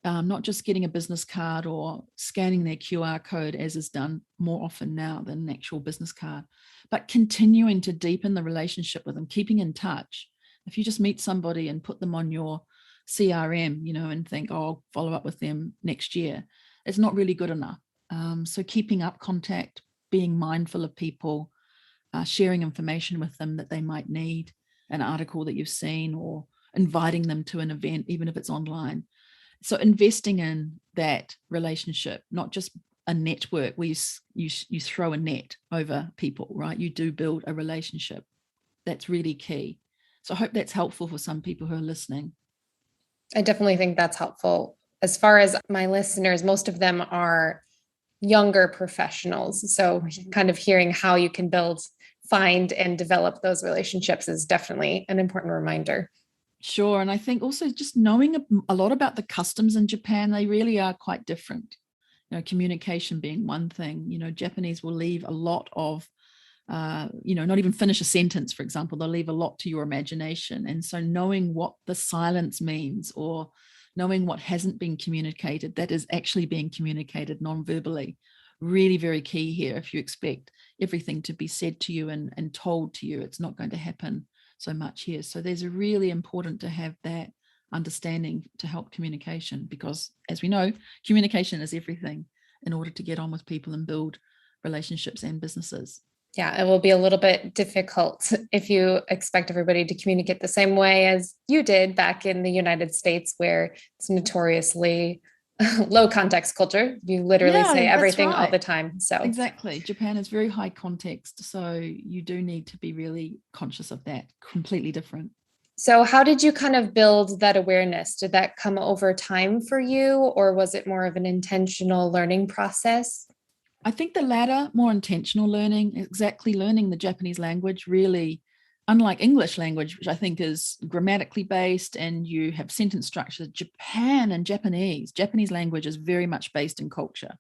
not just getting a business card or scanning their QR code, as is done more often now than an actual business card, but continuing to deepen the relationship with them, keeping in touch. If you just meet somebody and put them on your CRM, and think, oh, I'll follow up with them next year, it's not really good enough. So keeping up contact, being mindful of people, sharing information with them that they might need, an article that you've seen, or inviting them to an event, even if it's online. So investing in that relationship, not just a network where you throw a net over people, right? You do build a relationship. That's really key. So I hope that's helpful for some people who are listening. I definitely think that's helpful. As far as my listeners, most of them are younger professionals. So kind of hearing how you can find and develop those relationships is definitely an important reminder. Sure. And I think also just knowing a lot about the customs in Japan, they really are quite different. Communication being one thing. Japanese will leave a lot of, not even finish a sentence, for example. They'll leave a lot to your imagination. And so knowing what the silence means, or knowing what hasn't been communicated that is actually being communicated non-verbally, really very key here. If you expect everything to be said to you and told to you, it's not going to happen so much here. So there's a really important to have that understanding to help communication, because as we know, communication is everything in order to get on with people and build relationships and businesses. Yeah, it will be a little bit difficult if you expect everybody to communicate the same way as you did back in the United States, where it's notoriously low context culture. You literally say everything all the time. So exactly. Japan is very high context. So you do need to be really conscious of that. Completely different. So how did you kind of build that awareness? Did that come over time for you, or was it more of an intentional learning process? I think the latter, more intentional learning, exactly learning the Japanese language, really, unlike English language, which I think is grammatically based and you have sentence structure. Japan and Japanese language is very much based in culture.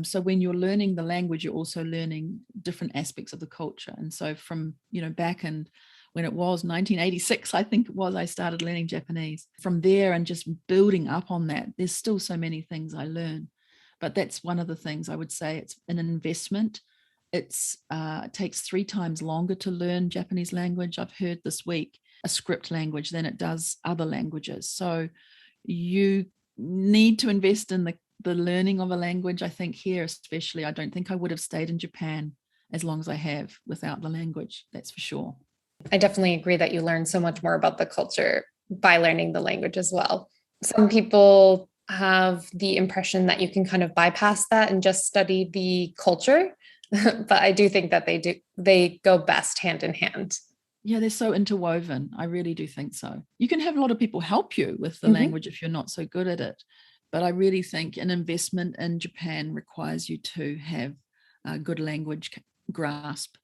So when you're learning the language, you're also learning different aspects of the culture. And so from, back in when it was 1986, I think it was, I started learning Japanese. From there and just building up on that, there's still so many things I learn. But that's one of the things I would say. It's an investment. It takes 3 times longer to learn Japanese language. I've heard this week a script language than it does other languages. So you need to invest in the learning of a language. I think here especially, I don't think I would have stayed in Japan as long as I have without the language. That's for sure. I definitely agree that you learn so much more about the culture by learning the language as well. Some people have the impression that you can kind of bypass that and just study the culture, but I do think that they go best hand in hand. Yeah, they're so interwoven. I really do think so. You can have a lot of people help you with the language if you're not so good at it. But I really think an investment in Japan requires you to have a good language grasp.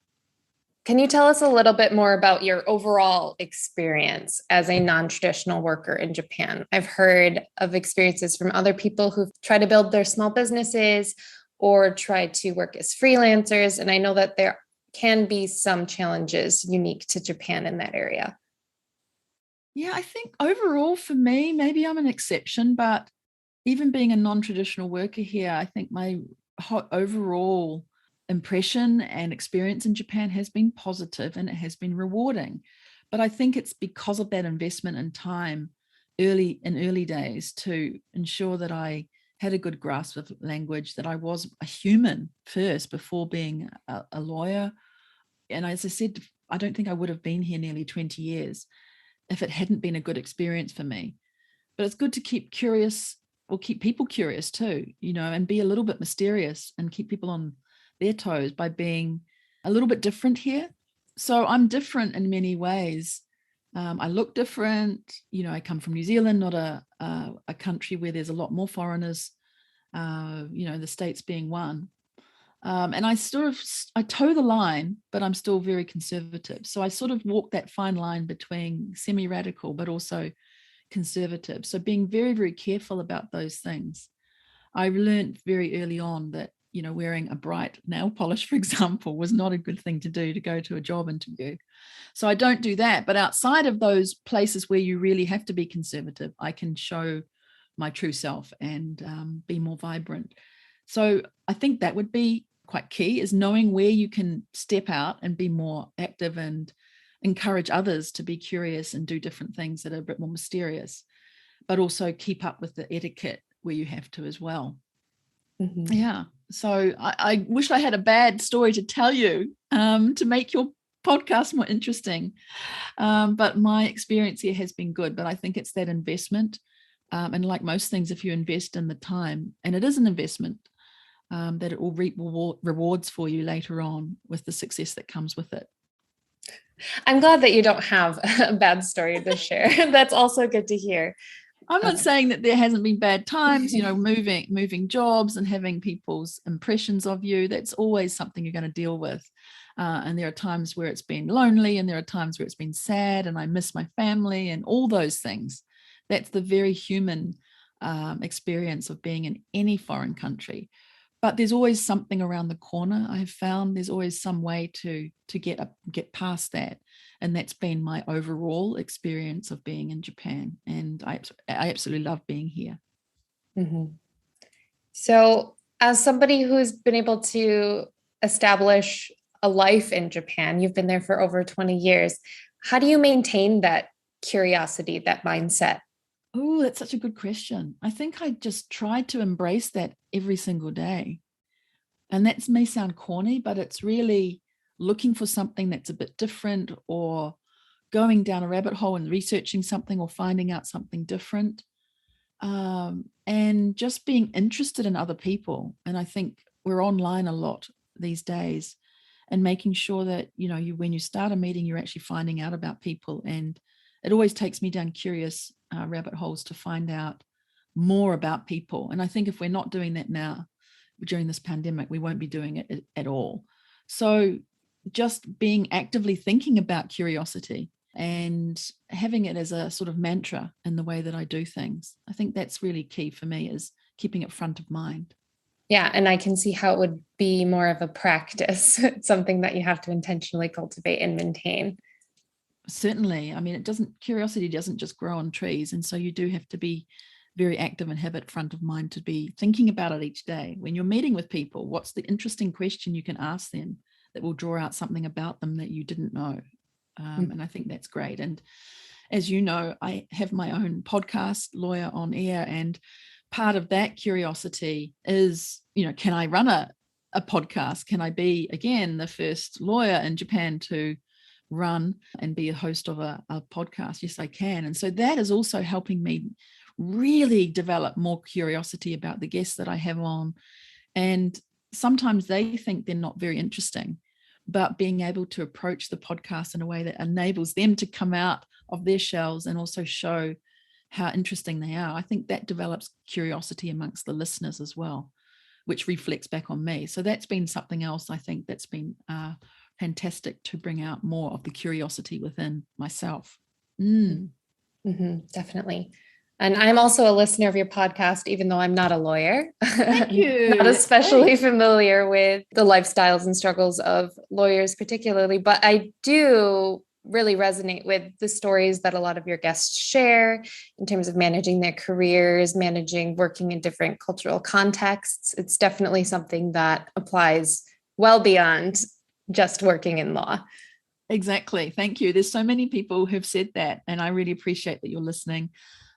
Can you tell us a little bit more about your overall experience as a non-traditional worker in Japan? I've heard of experiences from other people who've tried to build their small businesses or tried to work as freelancers. And I know that there can be some challenges unique to Japan in that area. Yeah, I think overall for me, maybe I'm an exception, but even being a non-traditional worker here, I think my overall impression and experience in Japan has been positive and it has been rewarding. But I think it's because of that investment in time early days to ensure that I had a good grasp of language, that I was a human first before being a lawyer. And as I said, I don't think I would have been here nearly 20 years if it hadn't been a good experience for me. But it's good to keep people curious too, and be a little bit mysterious and keep people on their toes by being a little bit different here. So I'm different in many ways. I look different. I come from New Zealand, not a country where there's a lot more foreigners, the States being one. And I toe the line, but I'm still very conservative. So I sort of walk that fine line between semi-radical, but also conservative. So being very, very careful about those things. I learned very early on that, wearing a bright nail polish, for example, was not a good thing to do to go to a job interview. So I don't do that. But outside of those places where you really have to be conservative, I can show my true self and be more vibrant. So I think that would be quite key, is knowing where you can step out and be more active and encourage others to be curious and do different things that are a bit more mysterious, but also keep up with the etiquette where you have to as well. Mm-hmm. Yeah. So I wish I had a bad story to tell you to make your podcast more interesting. But my experience here has been good, but I think it's that investment. And like most things, if you invest in the time, and it is an investment, that it will reap rewards for you later on with the success that comes with it. I'm glad that you don't have a bad story to share. That's also good to hear. I'm not saying that there hasn't been bad times, moving jobs and having people's impressions of you. That's always something you're going to deal with. And there are times where it's been lonely and there are times where it's been sad and I miss my family and all those things. That's the very human experience of being in any foreign country. But there's always something around the corner. I have found there's always some way to get past that. And that's been my overall experience of being in Japan. And I absolutely love being here. Mm-hmm. So as somebody who's been able to establish a life in Japan, you've been there for over 20 years. How do you maintain that curiosity, that mindset? Oh, that's such a good question. I think I just try to embrace that every single day. And that may sound corny, but it's really looking for something that's a bit different or going down a rabbit hole and researching something or finding out something different. And just being interested in other people. And I think we're online a lot these days and making sure that, when you start a meeting, you're actually finding out about people. And it always takes me down curious rabbit holes to find out more about people. And I think if we're not doing that now during this pandemic, we won't be doing it at all. So just being actively thinking about curiosity and having it as a sort of mantra in the way that I do things. I think that's really key for me, is keeping it front of mind. Yeah, and I can see how it would be more of a practice. It's something that you have to intentionally cultivate and maintain. Certainly. I mean, curiosity doesn't just grow on trees. And so you do have to be very active and have it front of mind to be thinking about it each day. When you're meeting with people, what's the interesting question you can ask them that will draw out something about them that you didn't know? And I think that's great. And as you know, I have my own podcast, Lawyer on Air, and part of that curiosity is, can I run a podcast? Can I be, again, the first lawyer in Japan to run and be a host of a podcast? Yes, I can. And so that is also helping me really develop more curiosity about the guests that I have on. And sometimes they think they're not very interesting, but being able to approach the podcast in a way that enables them to come out of their shells and also show how interesting they are, I think that develops curiosity amongst the listeners as well, which reflects back on me. So that's been something else I think that's been fantastic to bring out more of the curiosity within myself. Definitely. And I'm also a listener of your podcast, even though I'm not a lawyer. Thank you. Not especially familiar with the lifestyles and struggles of lawyers particularly, but I do really resonate with the stories that a lot of your guests share in terms of managing their careers, working in different cultural contexts. It's definitely something that applies well beyond just working in law. Exactly. Thank you. There's so many people who've said that, and I really appreciate that you're listening.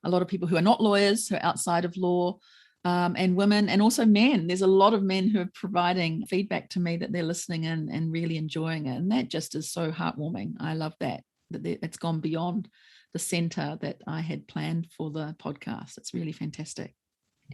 A lot of people who are not lawyers, who are outside of law, and women, and also men. There's a lot of men who are providing feedback to me that they're listening in and really enjoying it. And that just is so heartwarming. I love that it's gone beyond the center that I had planned for the podcast. It's really fantastic.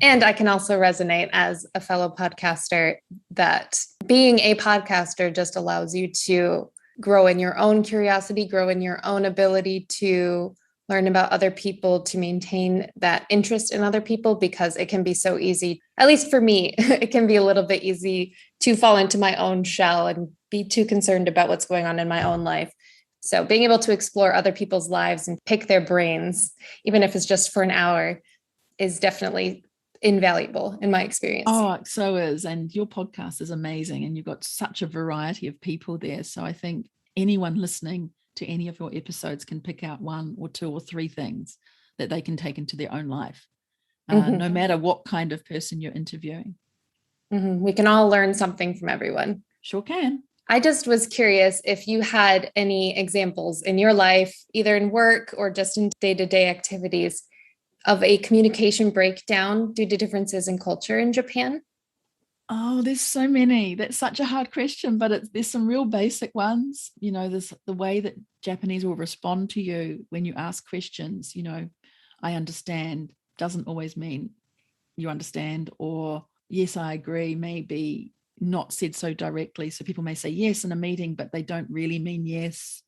And I can also resonate as a fellow podcaster that being a podcaster just allows you to grow in your own curiosity, grow in your own ability to learn about other people, to maintain that interest in other people, because it can be so easy, at least for me, it can be a little bit easy to fall into my own shell and be too concerned about what's going on in my own life. So being able to explore other people's lives and pick their brains, even if it's just for an hour, is definitely invaluable in my experience. Oh, it so is. And your podcast is amazing. And you've got such a variety of people there. So I think anyone listening to any of your episodes can pick out one or two or three things that they can take into their own life, no matter what kind of person you're interviewing. We can all learn something from everyone. Sure can. I just was curious if you had any examples in your life, either in work or just in day-to-day activities, of a communication breakdown due to differences in culture in Japan. Oh, there's so many. That's such a hard question, but there's some real basic ones. There's the way that Japanese will respond to you when you ask questions. I understand doesn't always mean you understand, or yes, I agree, maybe not said so directly. So people may say yes in a meeting, but they don't really mean yes.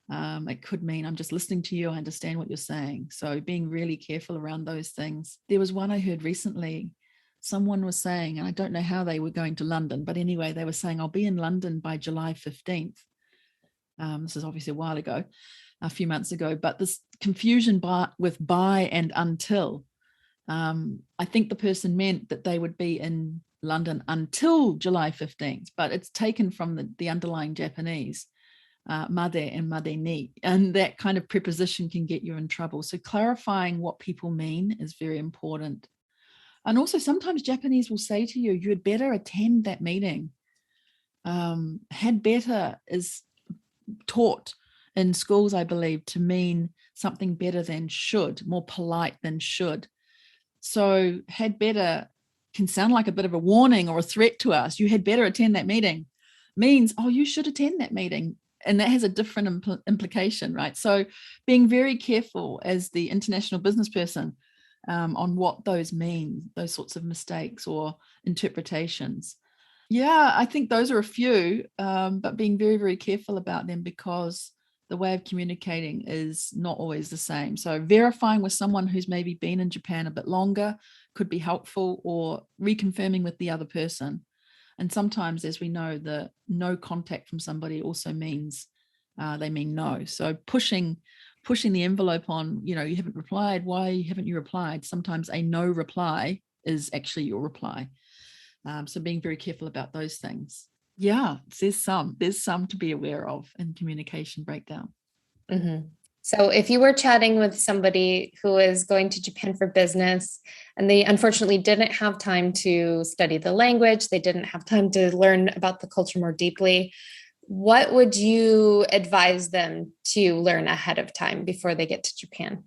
It could mean I'm just listening to you. I understand what you're saying. So being really careful around those things. There was one I heard recently. Someone was saying, and I don't know how they were going to London, but anyway, they were saying, I'll be in London by July 15th. This is obviously a few months ago, but this confusion with by and until. I think the person meant that they would be in London until July 15th, but it's taken from the underlying Japanese, made and made ni, and that kind of preposition can get you in trouble. So clarifying what people mean is very important. And also sometimes Japanese will say to you, you had better attend that meeting. Had better is taught in schools, I believe, to mean something better than should, more polite than should. So had better can sound like a bit of a warning or a threat to us. You had better attend that meeting means, oh, you should attend that meeting. And that has a different implication, right? So being very careful as the international business person on what those mean, those sorts of mistakes or interpretations. Yeah, I think those are a few, but being very, very careful about them because the way of communicating is not always the same. So verifying with someone who's maybe been in Japan a bit longer could be helpful, or reconfirming with the other person. And sometimes, as we know, the no contact from somebody also means they mean no. So pushing the envelope on, you haven't replied. Why haven't you replied? Sometimes a no reply is actually your reply. So being very careful about those things. Yeah, there's some to be aware of in communication breakdown. Mm-hmm. So if you were chatting with somebody who is going to Japan for business and they unfortunately didn't have time to study the language, they didn't have time to learn about the culture more deeply, what would you advise them to learn ahead of time before they get to Japan?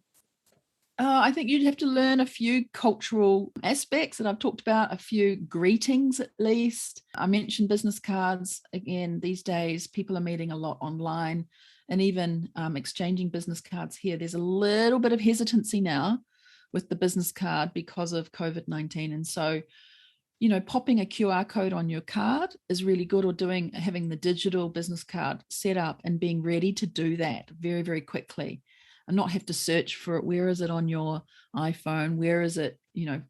I think you'd have to learn a few cultural aspects that I've talked about, a few greetings at least. I mentioned business cards. Again, these days, people are meeting a lot online and even exchanging business cards here. There's a little bit of hesitancy now with the business card because of COVID-19. And so, popping a QR code on your card is really good, or having the digital business card set up and being ready to do that very, very quickly. And not have to search for it. Where is it on your iPhone? Where is it?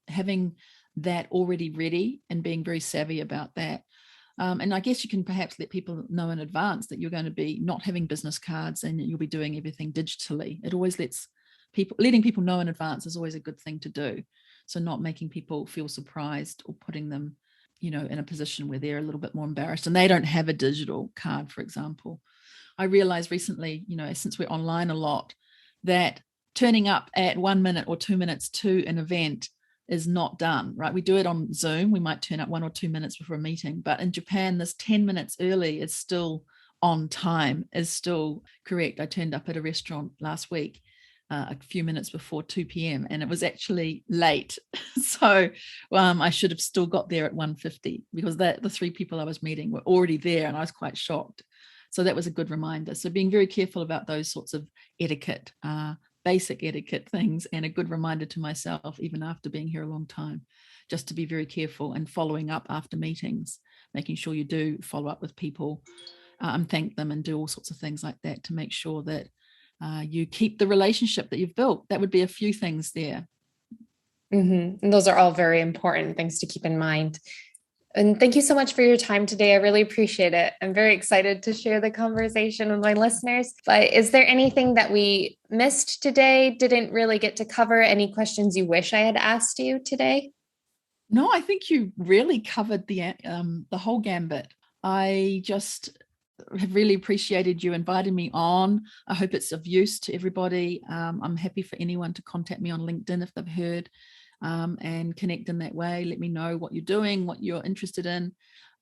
Having that already ready and being very savvy about that. And I guess you can perhaps let people know in advance that you're going to be not having business cards and you'll be doing everything digitally. It always letting people know in advance is always a good thing to do. So not making people feel surprised or putting them, in a position where they're a little bit more embarrassed and they don't have a digital card, for example. I realized recently, since we're online a lot, that turning up at 1 minute or 2 minutes to an event is not done, right? We do it on Zoom. We might turn up 1 or 2 minutes before a meeting, but in Japan, this 10 minutes early is still on time, is still correct. I turned up at a restaurant last week a few minutes before 2 p.m. and it was actually late. So I should have still got there at 1:50 because the 3 people I was meeting were already there and I was quite shocked. So that was a good reminder. So being very careful about those sorts of etiquette, basic etiquette things, and a good reminder to myself, even after being here a long time, just to be very careful and following up after meetings, making sure you do follow up with people and thank them and do all sorts of things like that to make sure that you keep the relationship that you've built. That would be a few things there. Mm-hmm. And those are all very important things to keep in mind. And thank you so much for your time today. I really appreciate it. I'm very excited to share the conversation with my listeners. But is there anything that we missed today, didn't really get to cover? Any questions you wish I had asked you today? No, I think you really covered the whole gambit. I just have really appreciated you inviting me on. I hope it's of use to everybody. I'm happy for anyone to contact me on LinkedIn if they've heard. And connect in that way. Let me know what you're doing, what you're interested in.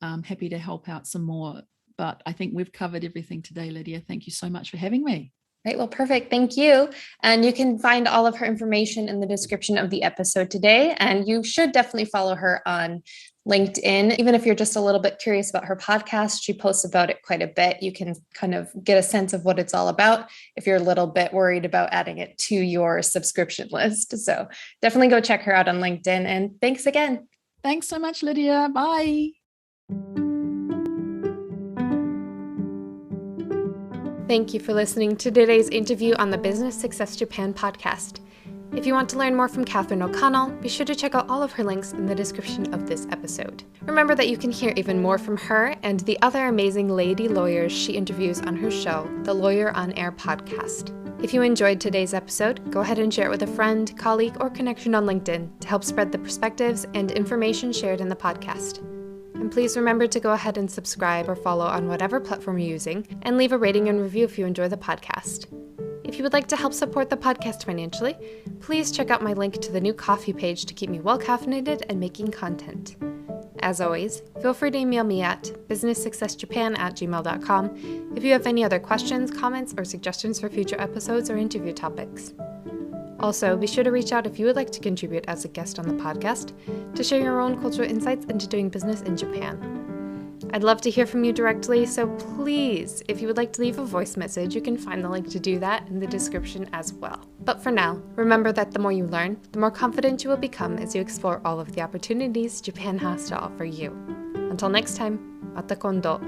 I'm happy to help out some more. But I think we've covered everything today, Lydia. Thank you so much for having me. Right. Well, perfect. Thank you. And you can find all of her information in the description of the episode today. And you should definitely follow her on LinkedIn. Even if you're just a little bit curious about her podcast, she posts about it quite a bit. You can kind of get a sense of what it's all about if you're a little bit worried about adding it to your subscription list. So definitely go check her out on LinkedIn. And thanks again. Thanks so much, Lydia. Bye. Thank you for listening to today's interview on the Business Success Japan podcast. If you want to learn more from Catherine O'Connell, be sure to check out all of her links in the description of this episode. Remember that you can hear even more from her and the other amazing lady lawyers she interviews on her show, the Lawyer on Air podcast. If you enjoyed today's episode, go ahead and share it with a friend, colleague, or connection on LinkedIn to help spread the perspectives and information shared in the podcast. And please remember to go ahead and subscribe or follow on whatever platform you're using, and leave a rating and review if you enjoy the podcast. If you would like to help support the podcast financially, please check out my link to the new coffee page to keep me well caffeinated and making content. As always, feel free to email me at businesssuccessjapan@gmail.com if you have any other questions, comments, or suggestions for future episodes or interview topics. Also, be sure to reach out if you would like to contribute as a guest on the podcast to share your own cultural insights into doing business in Japan. I'd love to hear from you directly, so please, if you would like to leave a voice message, you can find the link to do that in the description as well. But for now, remember that the more you learn, the more confident you will become as you explore all of the opportunities Japan has to offer you. Until next time, mata kondo.